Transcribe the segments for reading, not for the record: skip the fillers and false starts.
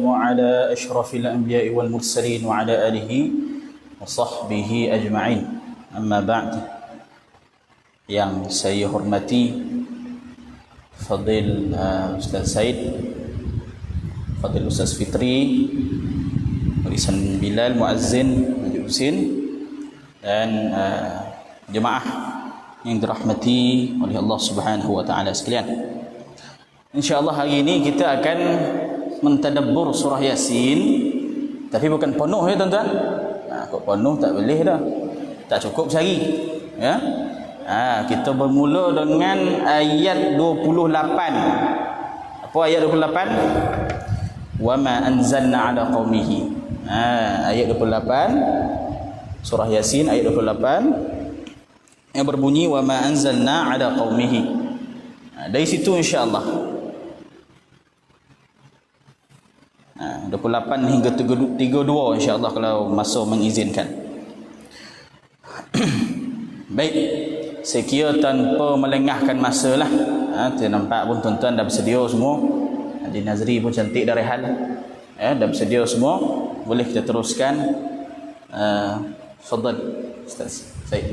وعلى أشرف الأنبياء والمرسلين وعلى آله وصحبه أجمعين. أما بعد, yang saya hormati Fadil Ustaz Said, Fadil Ustaz Fitri, Warisan Bilal, Muazzin Majid Husin, dan jemaah yang dirahmati oleh Allah Subhanahu wa taala sekalian. Insya-Allah hari ini kita akan mentadabbur surah Yasin, tapi bukan penuh ya tuan-tuan. Kok penuh tak boleh dah. Tak cukup sehari. Ya. Kita bermula dengan ayat 28. Apa ayat 28? Wa ma anzalna ala qaumihi. Ayat 28 surah Yasin ayat 28 yang berbunyi wa ma anzalna ala qaumihi. Dari situ insya-Allah 28 hingga 32 insya-Allah kalau masa mengizinkan. Baik, saya kira tanpa melengahkan masa lah. Nampak pun tuan-tuan dah bersedia semua. Haji Nazri pun cantik dah rehat. Dah bersedia semua. Boleh kita teruskan. Fadal Ustaz Said.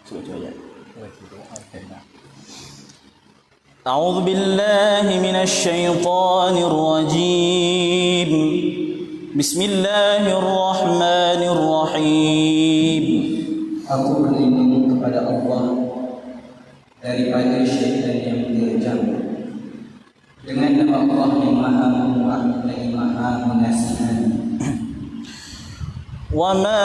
Cuba. أعوذ بالله من الشيطان الرجيم بسم الله الرحمن الرحيم. Aku berlindung kepada Allah daripada syaitan yang terjam, dengan nama Allah yang Maha Pemurah lagi Maha Mengasihani. Wa ma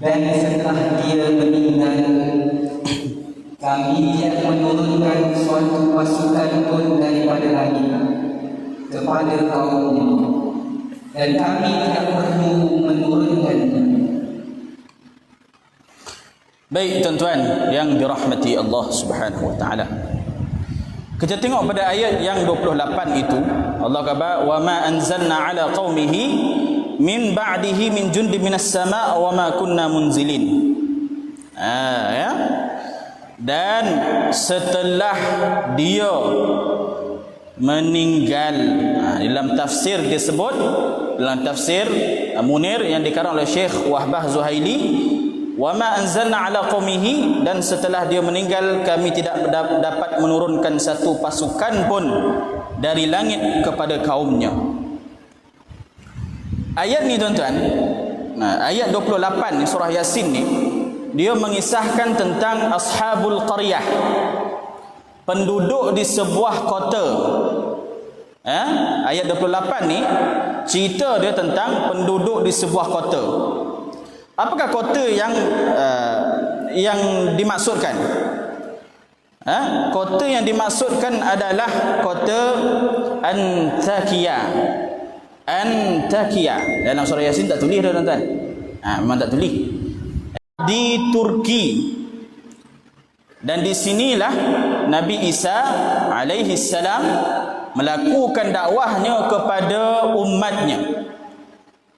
dan setelah dia meninggal, kami tidak menurunkan suatu pasukan pun daripada langit kepada kaumnya, dan kami tidak perlu menurunkannya. Baik tuan-tuan yang dirahmati Allah Subhanahu wa taala. Kita tengok pada ayat yang 28 itu, Allah kata wa ma anzalna ala qaumihi min ba'dihi min jundi minas sama' wa ma kunna munzilin. Ya. Dan setelah dia meninggal, dalam tafsir disebut, dalam tafsir Munir yang dikarang oleh Syekh Wahbah Zuhaili, wa ma anzalna ala qaumihi, dan setelah dia meninggal kami tidak dapat menurunkan satu pasukan pun dari langit kepada kaumnya. Ayat ni tuan-tuan, ayat 28 ni surah Yasin ni, dia mengisahkan tentang ashabul qaryah, penduduk di sebuah kota. Ayat 28 ni cerita dia tentang penduduk di sebuah kota. Apakah kota yang dimaksudkan? Kota yang dimaksudkan adalah kota Antakya. Dalam surah Yasin tak tulis dah tuan-tuan. Memang tak tulis. Di Turki. Dan di sinilah Nabi Isa alaihi salam melakukan dakwahnya kepada umatnya.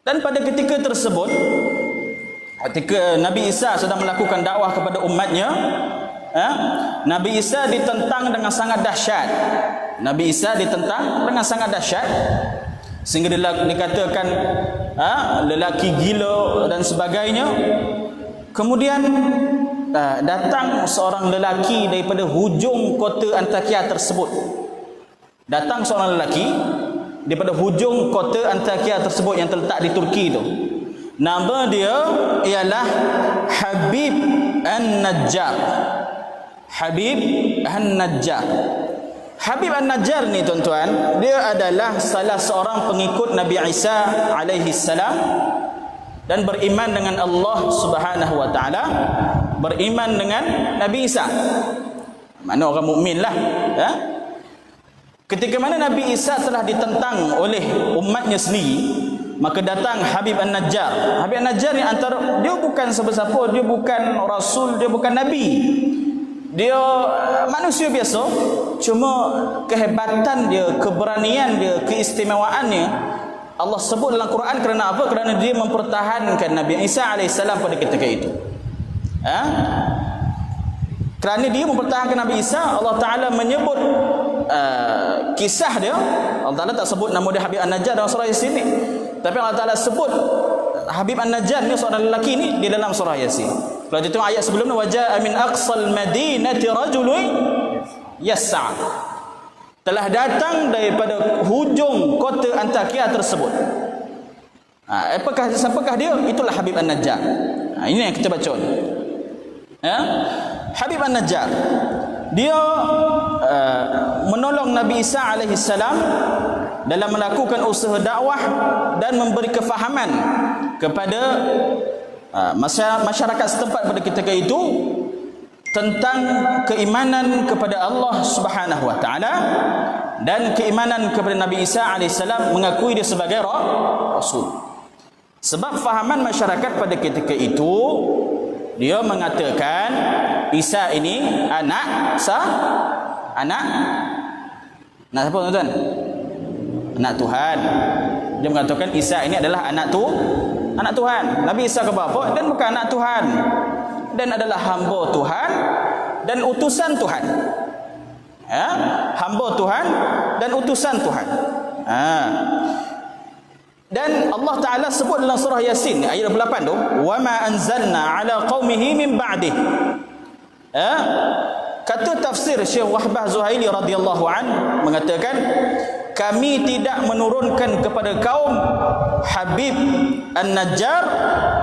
Dan pada ketika tersebut, ketika Nabi Isa sedang melakukan dakwah kepada umatnya, Nabi Isa ditentang dengan sangat dahsyat. Nabi Isa ditentang dengan sangat dahsyat, sehingga dikatakan lelaki gila dan sebagainya. Kemudian datang seorang lelaki daripada hujung kota Antakya tersebut. Datang seorang lelaki daripada hujung kota Antakya tersebut yang terletak di Turki itu. Nama dia ialah Habib An-Najjar. Habib An-Najjar. Habib An-Najjar ni tuan-tuan, dia adalah salah seorang pengikut Nabi Isa alaihi salam dan beriman dengan Allah Subhanahu wa taala, beriman dengan Nabi Isa. Mana orang mukmin lah, ya. Ketika mana Nabi Isa telah ditentang oleh umatnya sendiri, maka datang Habib An-Najjar. Habib An-Najjar ni antara, dia bukan siapa-siapa, dia bukan rasul, dia bukan nabi. Dia manusia biasa, cuma kehebatan dia, keberanian dia, keistimewaannya Allah sebut dalam Quran kerana apa? Kerana dia mempertahankan Nabi Isa AS pada ketika itu. Kerana dia mempertahankan Nabi Isa, Allah Ta'ala menyebut kisah dia. Allah Ta'ala tak sebut nama dia Habib An-Najjar dalam surah Yasin ni, tapi Allah Ta'ala sebut Habib An-Najjar ni seorang lelaki ni di dalam surah Yasin. Kalau kita tengok ayat sebelum ni, waja'a min aqsal madinati rajulun yas'a, telah datang daripada hujung kota Antakya tersebut. Siapakah dia? Itulah Habib An-Najjar. Ini yang kita baca ni. Habib An-Najjar dia menolong Nabi Isa alaihi salam dalam melakukan usaha dakwah dan memberi kefahaman kepada masyarakat setempat pada ketika itu tentang keimanan kepada Allah Subhanahu wa taala dan keimanan kepada Nabi Isa alaihi salam, mengakui dia sebagai rasul. Sebab fahaman masyarakat pada ketika itu, dia mengatakan Isa ini anak siapa tuan-tuan? Anak Tuhan. Dia mengatakan Isa ini adalah anak Tuhan. Nabi Isa ke bapa dan bukan anak Tuhan, dan adalah hamba Tuhan dan utusan Tuhan. Hamba Tuhan dan utusan Tuhan. Dan Allah Ta'ala sebut dalam surah Yasin ayat 28 tu, wa ma anzalna ala qaumihi min ba'dih. Kata tafsir Syekh Wahbah Zuhaili radhiyallahu an mengatakan, kami tidak menurunkan kepada kaum Habib An-Najjar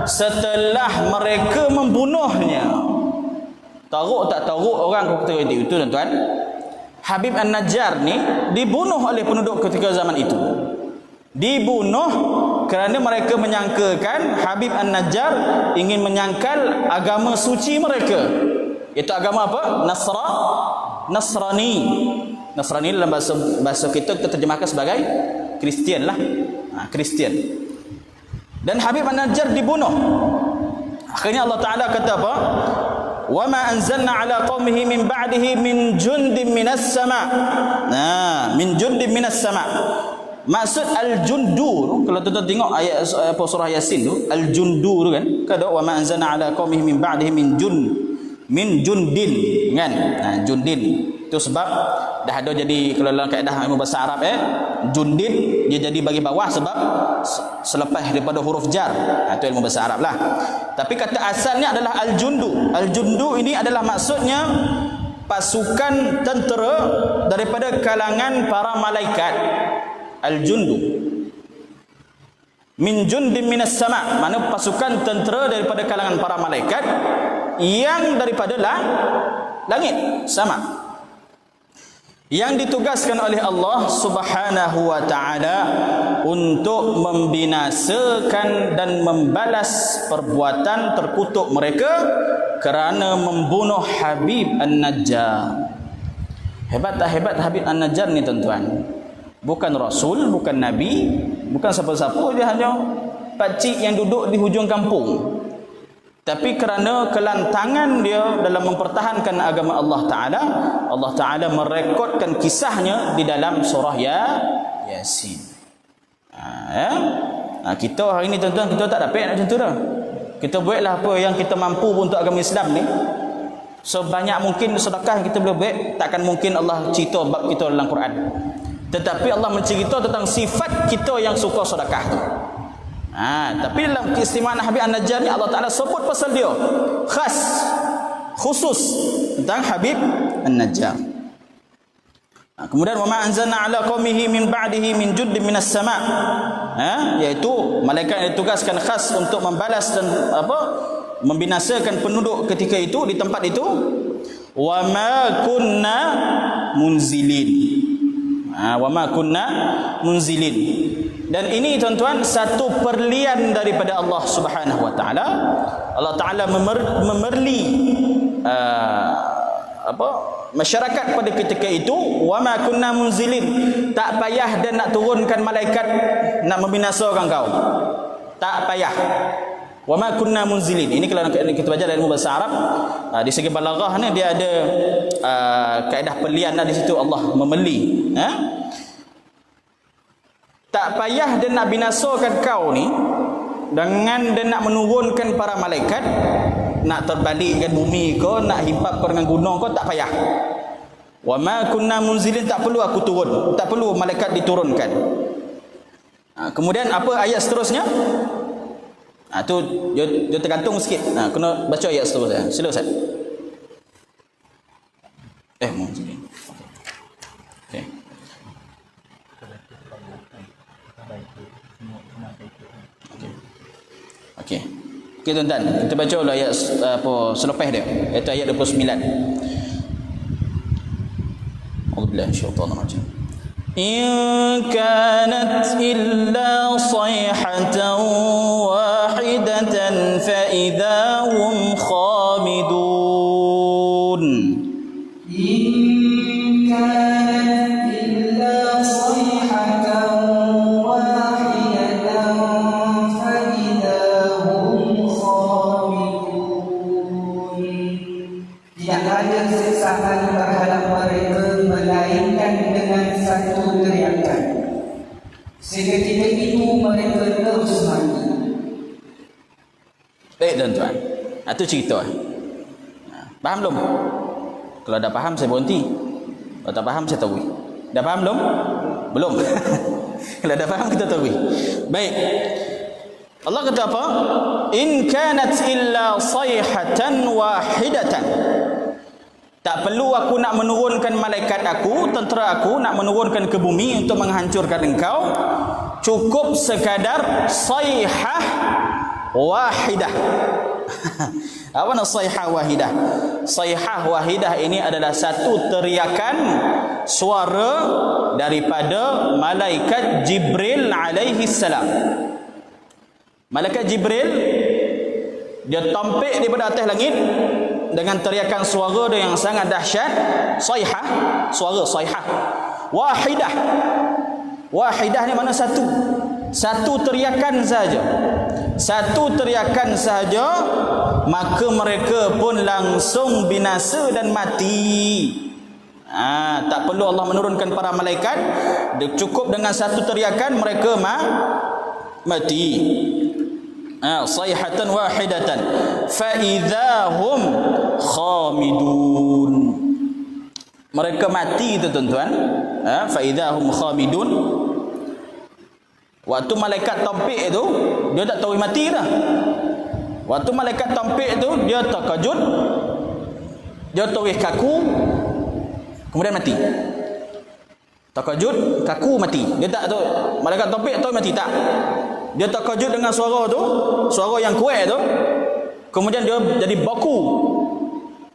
setelah mereka membunuhnya. Taruk tak taruk orang ketika itu tuan-tuan, Habib An-Najjar ni dibunuh oleh penduduk ketika zaman itu. Dibunuh kerana mereka menyangkakan Habib An-Najjar ingin menyangkal agama suci mereka, iaitu agama apa? Nasrani. Nasrani dalam bahasa kita terjemahkan sebagai Kristian lah. Kristian. Dan Habib An-Najjar dibunuh. Akhirnya Allah Ta'ala kata apa? Wa ma anzalna ala qaumihi min ba'dihi min jundin minas sama'. Min jundin minas sama'. Maksud al-jundu, kalau tuan-tuan tengok ayat surah Yasin tu, al-jundu tu kan, kada wa ma anzalna ala qaumihi min ba'dihi min jundin kan. Jundin itu sebab dah ada jadi, kalau dalam kaedah ilmu bahasa Arab jundin dia jadi bagi bawah sebab selepas daripada huruf jar. Itu ilmu bahasa Arab lah. Tapi kata asalnya adalah al-jundu. Al-jundu ini adalah maksudnya pasukan tentera daripada kalangan para malaikat. Al-jundu min jundin minas sama', mana pasukan tentera daripada kalangan para malaikat yang daripada langit sama, yang ditugaskan oleh Allah Subhanahu wa taala untuk membinasakan dan membalas perbuatan terkutuk mereka kerana membunuh Habib An-Najjar. Hebat tak hebat Habib An-Najjar ni tuan-tuan? Bukan rasul, bukan nabi, bukan siapa-siapa, dia hanya pakcik yang duduk di hujung kampung. Tapi kerana kelantangan dia dalam mempertahankan agama Allah Ta'ala merekodkan kisahnya di dalam surah Yasin. Kita hari ini tuan-tuan, kita tak dapat macam tu dah. Kita buatlah apa yang kita mampu untuk agama Islam ni. Sebanyak mungkin sedekah yang kita boleh buat. Takkan mungkin Allah cerita bab kita dalam Quran, tetapi Allah mencerita tentang sifat kita yang suka sedekah tu. Tapi dalam keistimewaan Habib An-Najjar ni Allah Ta'ala sebut pasal dia khusus tentang Habib An-Najjar. Kemudian wa ma anzalna ala qaumihi min ba'dihi min juddin minas sama', iaitu malaikat yang ditugaskan khas untuk membalas dan membinasakan penduduk ketika itu di tempat itu. wa ma kunna munzilin. Wa ma kunna munzilin. Dan ini tuan-tuan satu perlian daripada Allah Subhanahu wa taala. Allah taala memerli masyarakat pada ketika itu, wa ma kunna munzilin, tak payah dan nak turunkan malaikat nak membinasakan kau, tak payah. Wa ma kunna munzilin, ini kalau kita baca dalam bahasa Arab, di segi balaghah ni dia ada kaedah perlian di situ, Allah memeli, tak payah dan nak binasakan kau ni dengan dan nak menurunkan para malaikat, nak terbalikkan bumi kau, nak himpap kau dengan gunung kau, tak payah. Wa ma kunna munzilin, tak perlu aku turun, tak perlu malaikat diturunkan. Kemudian apa ayat seterusnya? Tu dia tergantung sikit. Kena baca ayat seterusnya. Sila Ustaz. Munzilin. Okey. Okey. Okey tuan-tuan, kita baca dulu ayat selepas dia, iaitu ayat 29. A'udzubillahi minasyaitonir rajim. In kanat illa sayhatan wahidatan fa idza hum khamidun. In kanat illa sayhatan wahidatan fa idza hum khamidun. Tidak ada sesaat terhadap mereka melainkan dengan satu teriakan. Seketika itu mereka terus mati. Baik tuan-tuan, itu cerita. Faham belum? Kalau dah faham saya berhenti, kalau tak faham saya tahu. Dah faham belum? Belum. Kalau dah faham kita tahu. Baik, Allah kata apa? In kanat illa sayhatan wahidatan, tak perlu aku nak menurunkan malaikat aku, tentera aku nak menurunkan ke bumi untuk menghancurkan engkau. Cukup sekadar sayhah wahidah. Apa nak sayhah wahidah? Sayhah wahidah ini adalah satu teriakan suara daripada malaikat Jibril alaihi salam. Malaikat Jibril dia tampik daripada atas langit dengan teriakan suara dia yang sangat dahsyat. Sayhah, suara sayhah wahidah. Wahidah ni mana satu, satu teriakan saja, satu teriakan saja, maka mereka pun langsung binasa dan mati. Tak perlu Allah menurunkan para malaikat, cukup dengan satu teriakan mereka mati. Sayhatan wahidatan fa idza hum khamidun, mereka mati tu tuan-tuan. Fa idza hum khamidun, waktu malaikat tampik itu dia tak tahu mati dah. Waktu malaikat tampik itu dia terkejut, dia terus kaku, kemudian mati. Terkejut, kaku, mati. Dia tak tahu malaikat tampik tahu mati tak. Dia terkejut dengan suara tu, suara yang kuat tu, kemudian dia jadi baku.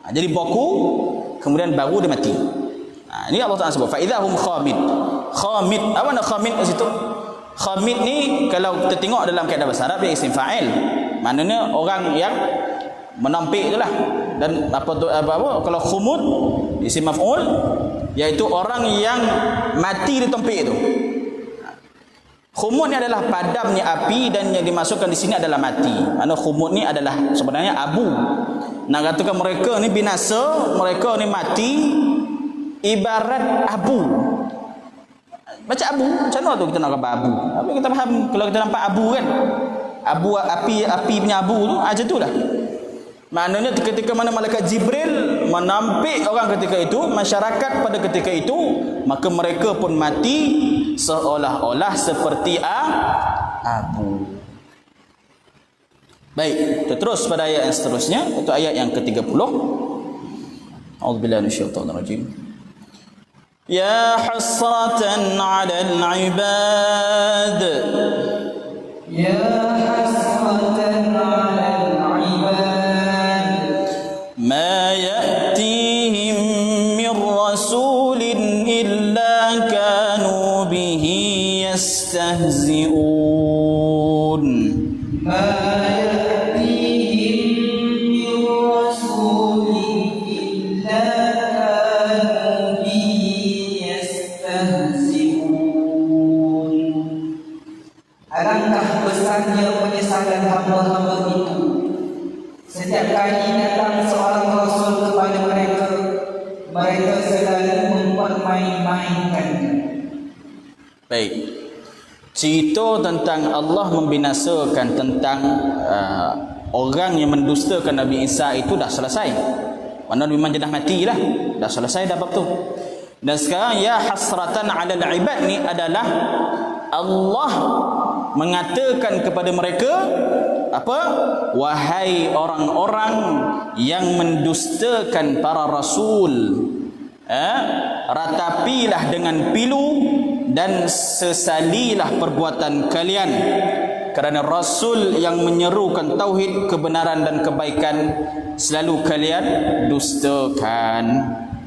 Jadi baku, kemudian baru dia mati. Ini Allah Taala sebut fa idzahum khamid. Khamid, apa nak khamid kat situ? Khamid ni kalau kita tengok dalam kaedah bahasa Arab dia isim fa'il. Maknanya orang yang menampik itulah. Dan kalau khumud isim maf'ul, iaitu orang yang mati di tampik itu. Khumud ni adalah padamnya api, dan yang dimasukkan di sini adalah mati. Mana khumud ni adalah sebenarnya abu. Nak katakan mereka ni binasa, mereka ni mati, ibarat abu. Baca abu, macam mana tu kita nak gambar abu? Apa kita faham kalau kita nampak abu kan? Abu, api punya abu tu, macam itulah. Maknanya ketika mana malaikat Jibril menampik orang ketika itu, masyarakat pada ketika itu, maka mereka pun mati seolah-olah seperti abu. Baik, kita terus pada ayat yang seterusnya, itu ayat yang ke-30. A'udzubillahi minasyaitonir rajim. Ya hasratan 'alal 'ibad. Ya hasratan 'alal 'ibad. Ma ya'tihim كانوا به يستهزئون ما يأتيهم من رسول إلا كانوا به يستهزئون. Alangkah besarnya penyesalan hamba-hamba itu setiap kali datang seorang rasul kepada mereka, mereka selalu mempermain-mainkan. Baik. Cerita tentang Allah membinasakan tentang orang yang mendustakan Nabi Isa itu dah selesai. Mana memang dia dah mati lah. Dah selesai dah bab tu. Dan sekarang ya hasratan 'alal ibad ni adalah Allah mengatakan kepada mereka apa? Wahai orang-orang yang mendustakan para rasul, ratapilah dengan pilu dan sesalilah perbuatan kalian, kerana rasul yang menyerukan tauhid, kebenaran dan kebaikan selalu kalian dustakan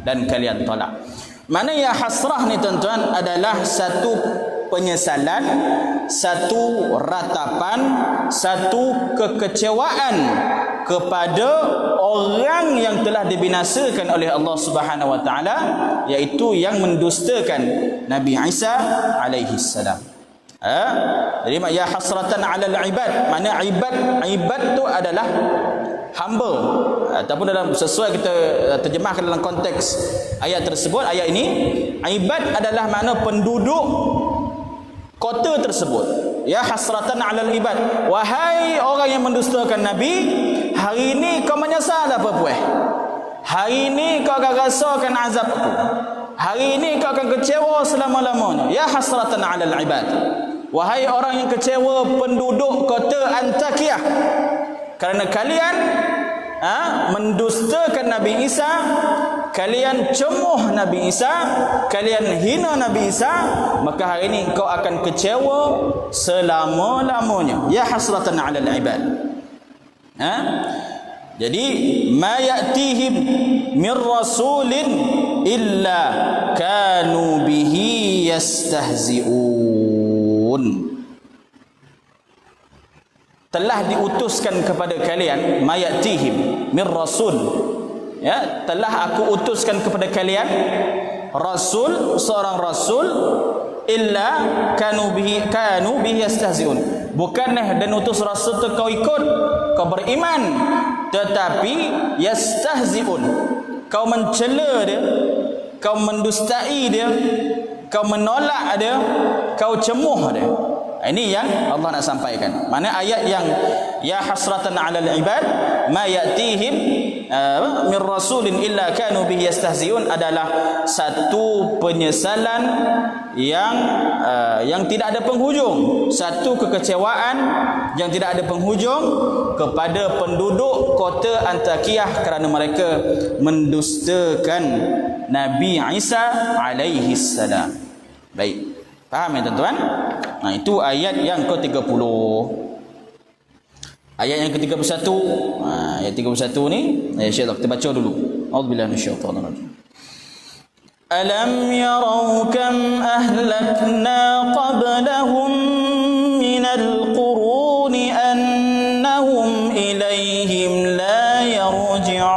dan kalian tolak. Mana ya hasrah ni tuan-tuan adalah satu penyesalan, satu ratapan, satu kekecewaan kepada orang yang telah dibinasakan oleh Allah Subhanahu wa taala, iaitu yang mendustakan Nabi Isa alaihi salam. Jadi ya hasratan 'alal ibad, mana ibad tu adalah hamba, ataupun dalam sesuai kita terjemahkan dalam konteks ayat tersebut, ayat ini ibad adalah makna penduduk kota tersebut. Ya hasratan 'alal ibad, wahai orang yang mendustakan Nabi, hari ini kau menyesal apa puas? Hari ini kau akan rasakan azab aku. Hari ini kau akan kecewa selama-lamanya. Ya hasratan 'alal ibad, wahai orang yang kecewa penduduk kota Antakya, kerana kalian mendustakan Nabi Isa, kalian cemuh Nabi Isa, kalian hina Nabi Isa, maka hari ini kau akan kecewa selama-lamanya. Ya hasratan 'alal ibad. Jadi ma ya'tihim min rasulin illa kanu bihi yastahzi'un. Telah diutuskan kepada kalian, mayatihim min rasul, ya, telah aku utuskan kepada kalian rasul, seorang rasul, illa kanu bihi yastahziun. Bukanlah dan utus rasul tu kau ikut, kau beriman, tetapi yastahziun, kau mencela dia, kau mendustai dia, kau menolak dia, kau cemuh dia. Ini yang Allah nak sampaikan. Mana ayat yang ya hasratan 'alal ibad ma ya'tihim min rasulin illa kanu bihi yastahziun adalah satu penyesalan yang tidak ada penghujung, satu kekecewaan yang tidak ada penghujung kepada penduduk kota Antakiyah kerana mereka mendustakan Nabi Isa alaihi salam. Baik. Faham ya tuan-tuan? Nah, itu ayat yang ke-30. Ayat yang ke-31, ayat 31 ni, insya-Allah kita baca dulu. A'udzubillahi minasyaitonir rajim. Alam yarau kam ahlakna qablahum minal quruni annahum ilayhim la yarji'un.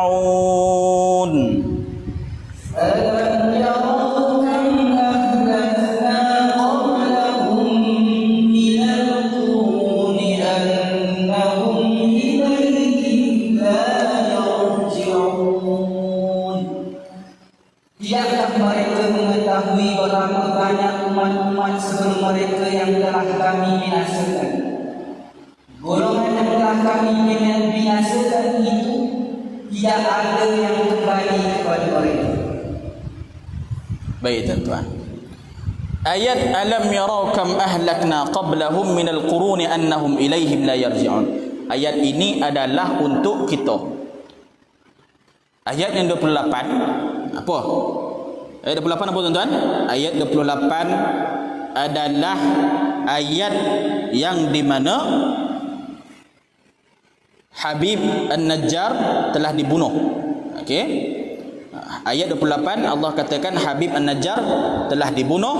Alam yarau berapa banyak umat-umat sebelum mereka yang telah kami binasakan. Golongan yang telah kami binasakan itu tidak ada yang kembali kepada mereka. Baik tuan-tuan. Ayat alam yarau kam ahlakna qablahum minal quruni annahum ilaihim la yarji'un. Ayat ini adalah untuk kita. Ayat yang 28 apa? Ayat 28 apa tuan-tuan? Ayat 28 adalah ayat yang di mana Habib An-Najjar telah dibunuh. Okey. Ayat 28 Allah katakan Habib An-Najjar telah dibunuh,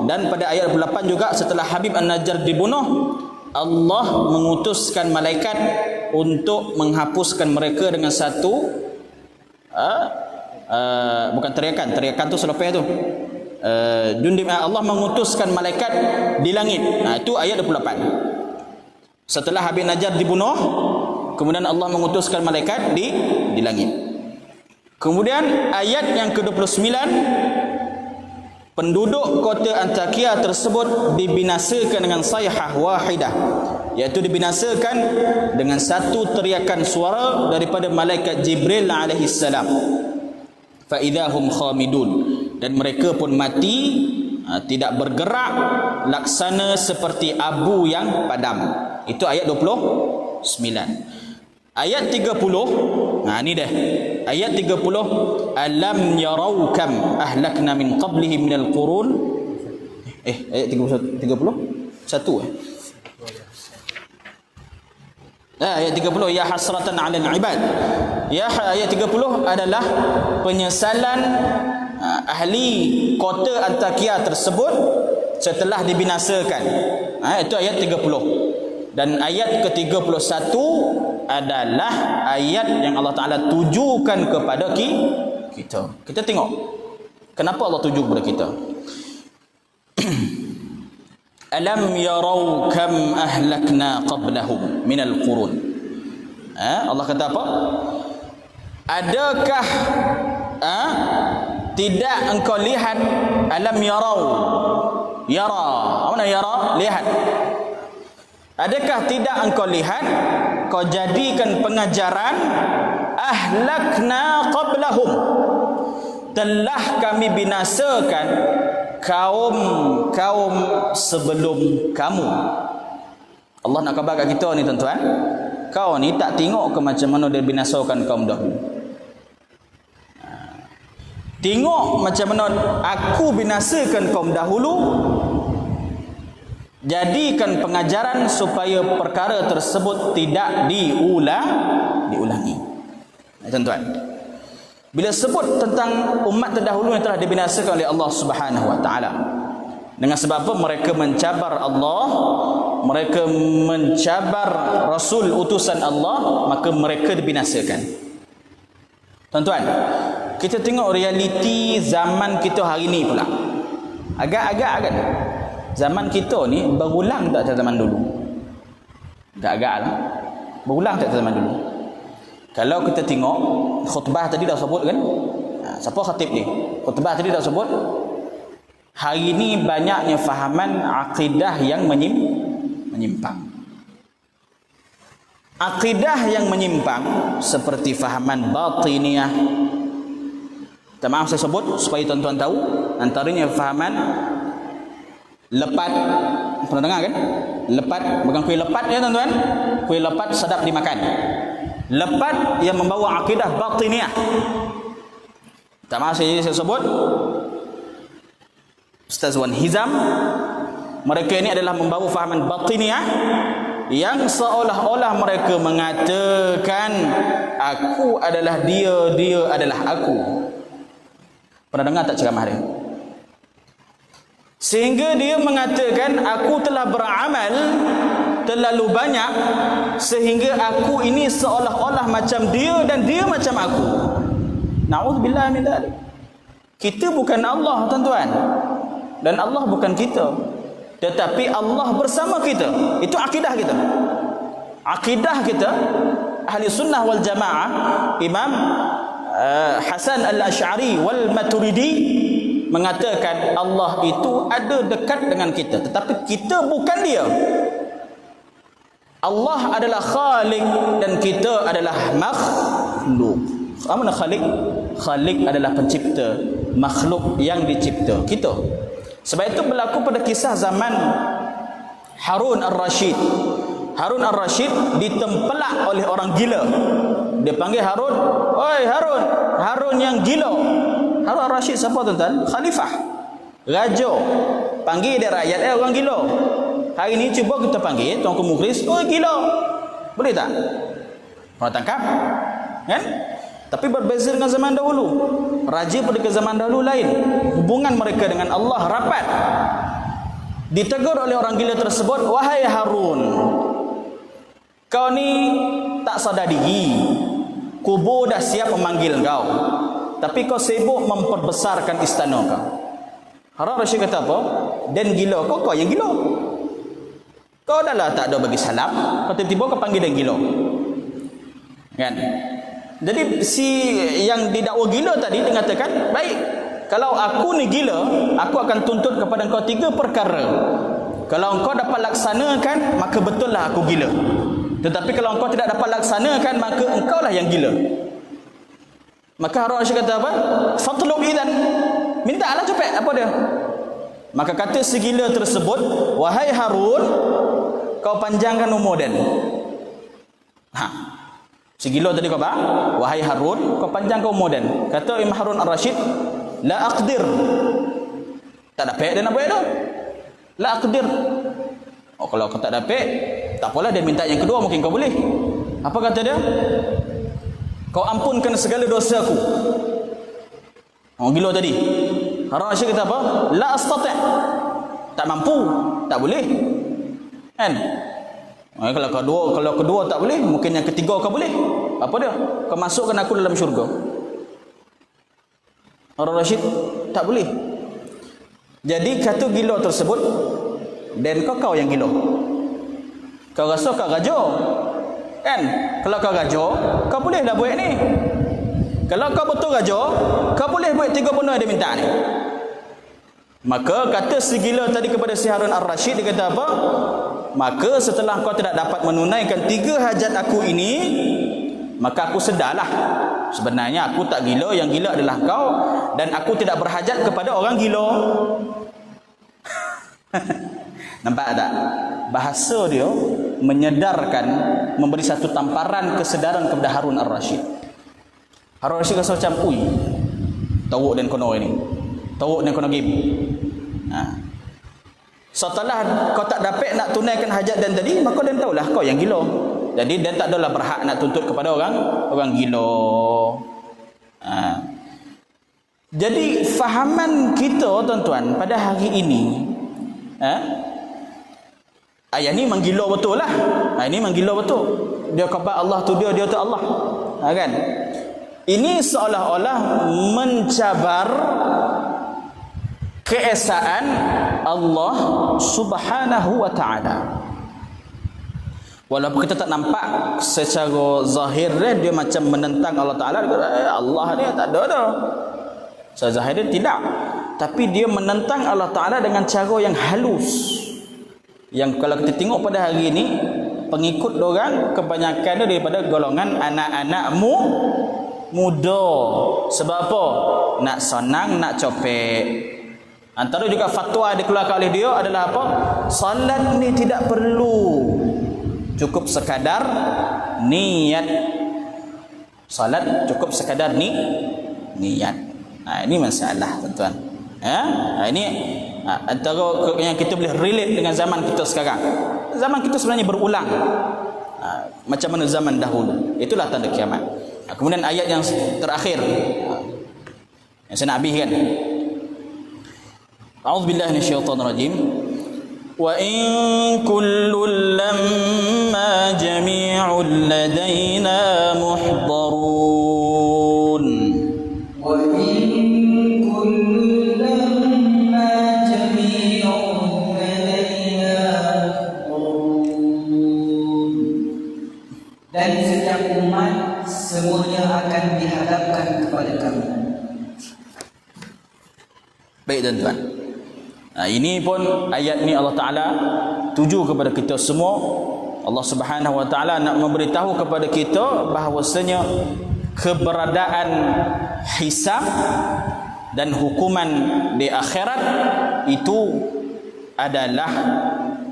dan pada ayat 28 juga setelah Habib An-Najjar dibunuh, Allah mengutuskan malaikat untuk menghapuskan mereka dengan satu bukan teriakan tu selepas tu. Allah mengutuskan malaikat di langit. Itu ayat 28. Setelah Habib Najjar dibunuh, kemudian Allah mengutuskan malaikat di langit. Kemudian ayat yang ke-29, penduduk kota Antakya tersebut dibinasakan dengan sayhah wahidah, iaitu dibinasakan dengan satu teriakan suara daripada malaikat Jibril alaihi salam. Fa idahum khamidun, dan mereka pun mati, tidak bergerak, laksana seperti abu yang padam. Itu ayat 29. Ayat 30, ni dah. Ayat 30, alam yarau kam ahlakna min qablihim minal qurun. Ayat 30. Ayat 30, ya hasratan 'alal ibad. Ayat 30 adalah penyesalan ahli kota Antakya tersebut setelah dibinasakan. Itu ayat 30. Dan ayat ke-31 adalah ayat yang Allah Ta'ala tujukan kepada kita. Kita tengok kenapa Allah tuju kepada kita. Alam yarau kam ahlakna qablahum minal qurun. Allah kata apa? Adakah tidak engkau lihat? Alam yarau, yara, apa nak yara? Lihat. Adakah tidak engkau lihat, kau jadikan pengajaran, ahlakna qablahum, telah kami binasakan kaum sebelum kamu. Allah nak khabar kat kita ni tuan-tuan, kau ni tak tengok ke macam mana dia binasakan kaum dahulu? Tengok macam mana aku binasakan kaum dahulu, jadikan pengajaran supaya perkara tersebut tidak diulangi. Tuan-tuan, bila sebut tentang umat terdahulu yang telah dibinasakan oleh Allah Subhanahu wa taala, dengan sebab apa? Mereka mencabar Allah, mereka mencabar Rasul utusan Allah, maka mereka dibinasakan. Tuan-tuan, kita tengok realiti zaman kita hari ni pula. Agak-agak kan zaman kita ni berulang tak macam zaman dulu? Agak-agak lah, berulang tak macam zaman dulu? Kalau kita tengok khutbah tadi dah sebut kan, siapa khatib ni? Khutbah tadi dah sebut, hari ini banyaknya fahaman akidah yang menyimpang. Akidah yang menyimpang seperti fahaman batiniyah. Maaf saya sebut supaya tuan-tuan tahu, antaranya fahaman lepat. Pernah dengar kan? Lepat, bukan kuih lepat ya tuan-tuan. Kuih lepat sedap dimakan. Lepat yang membawa akidah batiniyah. Maaf saya sebut Ustaz Wan Hizam, mereka ini adalah membawa fahaman batiniyah yang seolah-olah mereka mengatakan aku adalah dia, dia adalah aku. Pernah dengar tak ceramah dia? Sehingga dia mengatakan aku telah beramal terlalu banyak sehingga aku ini seolah-olah macam dia dan dia macam aku. Na'udzubillah min dzalik. Kita bukan Allah tuan-tuan, dan Allah bukan kita, tetapi Allah bersama kita. Itu akidah kita. Akidah kita ahli sunnah wal jamaah, Imam Hasan al-Ash'ari wal Maturidi mengatakan Allah itu ada dekat dengan kita, tetapi kita bukan dia. Allah adalah Khalik dan kita adalah makhluk. Apa makna Khalik? Khalik adalah pencipta, makhluk yang dicipta, kita. Sebab itu berlaku pada kisah zaman Harun al-Rashid. Harun al-Rashid ditempelak oleh orang gila. Dia panggil Harun, "Oi Harun, Harun yang gila." Harun al-Rashid siapa tuan-tuan? Khalifah, raja. Panggil dia rakyat, orang gila. Hari ni cuba kita panggil Tuanku Mukhlis, "Oi gila." Boleh tak? Kau tangkap? Kan? Tapi berbeza dengan zaman dahulu. Raja pada zaman dahulu lain. Hubungan mereka dengan Allah rapat. Ditegur oleh orang gila tersebut, wahai Harun, kau ni tak sadar diri. Kubur dah siap memanggil kau, tapi kau sibuk memperbesarkan istana kau. Harun Rashid kata apa? Dan gila kau yang gila. Kau dah lah tak ada bagi salam, kau tiba-tiba kau panggil dan gila. Kan? Jadi si yang didakwa gila tadi dia katakan, baik, kalau aku ni gila, aku akan tuntut kepada engkau 3 perkara. Kalau engkau dapat laksanakan, maka betul lah aku gila. Tetapi kalau engkau tidak dapat laksanakan, maka engkau lah yang gila. Maka Harun Rashid kata apa? Fatlub idan. Minta lah cepet. Apa dia? Maka kata si gila tersebut, wahai Harun, kau panjangkan umur dan. Si gila tadi kau apa? Wahai Harun, kau panjangkan umur dan. Kata Imam Harun Ar-Rashid, la aqdir. Tak dapat dia nak buat tu. La aqdir. Oh, kalau kau tak dapat, tak apalah, dia minta yang kedua, mungkin kau boleh. Apa kata dia? Kau ampunkan segala dosa aku. Gila tadi. Harun Rashid kata apa? La astati'. Tak mampu, tak boleh. Kan? Kalau kedua tak boleh, mungkin yang ketiga kau boleh. Apa dia? Kau masukkan aku dalam syurga. Harun Rashid tak boleh. Jadi kata gila tersebut, dan kau yang gila. Kau rasa kau raja, kan? Kalau kau raja, kau boleh dah buat ni. Kalau kau betul raja, kau boleh buat 3 benda dia minta ni. Maka kata si gila tadi kepada si Harun Ar-Rashid, dia kata apa? Maka setelah kau tidak dapat menunaikan 3 hajat aku ini, maka aku sedarlah sebenarnya aku tak gila, yang gila adalah kau, dan aku tidak berhajat kepada orang gila. Nampak tak? Bahasa dia menyedarkan, memberi satu tamparan kesedaran kepada Harun Ar-Rashid. Harun Ar-Rashid rasa macam, ui, tawuk dan kono ini, tawuk dan kono game. Setelah kau tak dapat nak tunaikan hajat dan tadi, maka dia tahulah kau yang gila. Jadi dia tak adalah berhak nak tuntut kepada orang gila. Jadi fahaman kita tuan-tuan pada hari ini, ayat ni menggila betul lah. Ini menggila betul. Dia kata Allah tu dia tu Allah. Kan? Ini seolah-olah mencabar keesaan Allah Subhanahu wa taala. Walaupun kita tak nampak secara zahir dia macam menentang Allah Taala, Allah ni tak ada dah. Secara zahir dia tidak. Tapi dia menentang Allah Taala dengan cara yang halus. Yang kalau kita tengok pada hari ini, pengikut dorang kebanyakan dia daripada golongan anak-anak muda. Sebab apa? Nak senang, nak copek. Antara juga fatwa yang dikeluarkan oleh dia adalah apa? Salat ni tidak perlu, cukup sekadar niat. Salat cukup sekadar niat. Ini masalah tuan-tuan. Ini antara yang kita boleh relate dengan zaman kita sekarang. Zaman kita sebenarnya berulang, macam mana zaman dahulu. Itulah tanda kiamat. Kemudian ayat yang terakhir yang saya nak habiskan. A'udzubillahi minasyaitonir rajim. Wa in kullun lamma jami'un ladaina muhdarun. Wa in kullun lamma jami'un ladaina muhdarun. Dan setiap umat semuanya akan dihadapkan kepada kami. Baik tuan-tuan. Ini pun ayat ni Allah Ta'ala tuju kepada kita semua. Allah Subhanahu Wa Ta'ala nak memberitahu kepada kita bahawasanya keberadaan hisab dan hukuman di akhirat itu adalah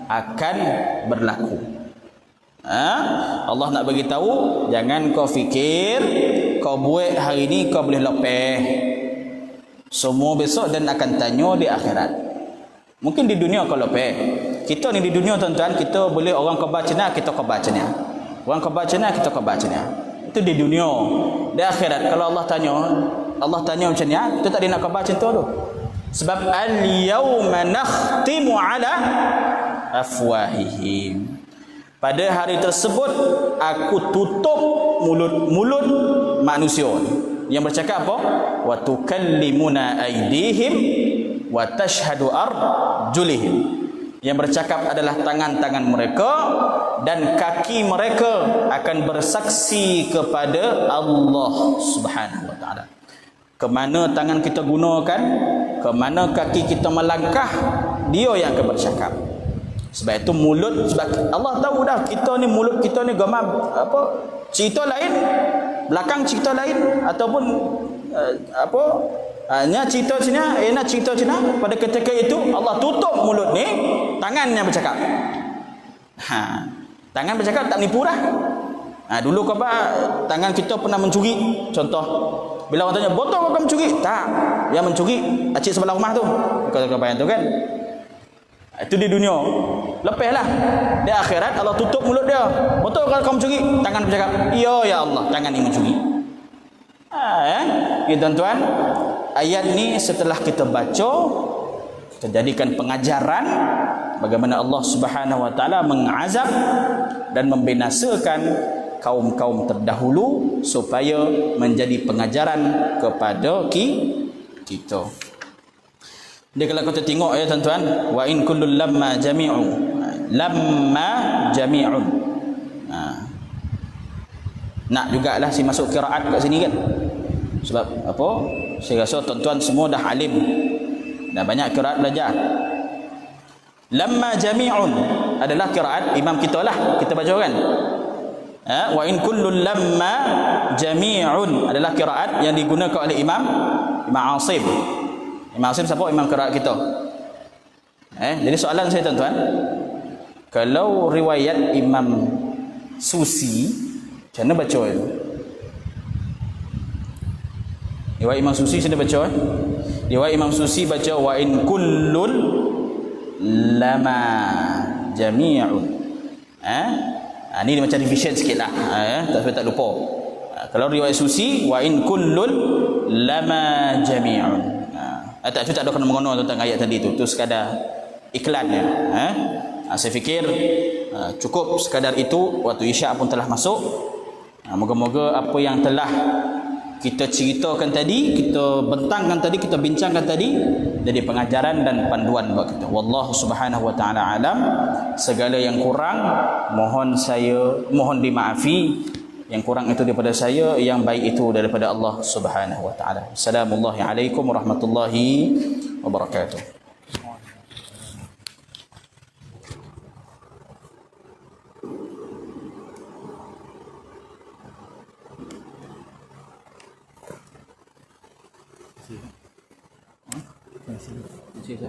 akan berlaku. Allah nak beritahu, jangan kau fikir kau buat hari ni kau boleh lepeh semua besok dan akan tanya di akhirat. Mungkin di dunia kau lepeh. Kita ni di dunia tuan-tuan, kita boleh orang kau baca ni, kita kau baca ni. Orang kau baca ni, kita kau baca ni. Itu di dunia. Di akhirat kalau Allah tanya macam ni, kita tak ada nak khabar macam tu. Sebab al-yawma nakhtimu ala afwahihim. Pada hari tersebut aku tutup mulut manusia yang bercakap apa? Wa tukallimuna aydihim wa tashhadu arjulihim. Yang bercakap adalah tangan-tangan mereka dan kaki mereka akan bersaksi kepada Allah Subhanahu wa taala. Ke mana tangan kita gunakan, ke mana kaki kita melangkah, dia yang akan bercakap. Sebab itu mulut, sebab Allah tahu dah kita ni, mulut kita ni gambar apa, cerita lain, belakang cerita lain, ataupun hanya cerita Cina, nak cerita Cina. Pada ketika itu Allah tutup mulut ni, tangannya bercakap. Tangan bercakap tak menipu dah. Dulu khabar tangan kita pernah mencuri. Contoh, bila orang tanya, botol kau mencuri? Tak, yang mencuri acik sebelah rumah tu. Kau bayang tu kan. Itu di dunia. Lepaslah. Di akhirat Allah tutup mulut dia. Betul kalau kau mencuri? Tangan bercakap, ya Allah, tangan ini mencuri. Ya tuan-tuan, ayat ni setelah kita baca, kita jadikan pengajaran bagaimana Allah Subhanahu wa taala mengazab dan membinasakan kaum-kaum terdahulu supaya menjadi pengajaran kepada kita. Dia kalau kita tengok ya tuan-tuan, wa in kullul lamma jami'un. Nak jugalah si masuk qiraat kat sini kan. Sebab apa? Saya rasa tuan-tuan semua dah alim. Dah banyak qiraat belajar. Lamma jami'un adalah qiraat imam kita lah, kita baca kan. Wa in kullul lamma jami'un adalah qiraat yang digunakan oleh Imam Asim. Imam Asim siapa? Imam qiraat kita. Jadi soalan saya tuan-tuan, kalau riwayat Imam Susi, macam mana baca itu? Riwayat Imam Susi macam mana baca? Riwayat Imam Susi baca wa in kullul lama jami'un. Ni dia macam revision sikit lah, supaya tak lupa. Kalau riwayat Susi wa in kullul lama jami'un. Tak ada kena mengono tentang ayat tadi tu sekadar iklannya. Saya fikir cukup sekadar itu. Waktu Isyak pun telah masuk. Moga-moga apa yang telah kita ceritakan tadi, kita bentangkan tadi, kita bincangkan tadi, jadi pengajaran dan panduan buat kita. Wallahu subhanahu wa ta'ala alam. Segala yang kurang mohon dimaafi. Yang kurang itu daripada saya, yang baik itu daripada Allah Subhanahu wa taala. Assalamualaikum warahmatullahi wabarakatuh. Terima kasih.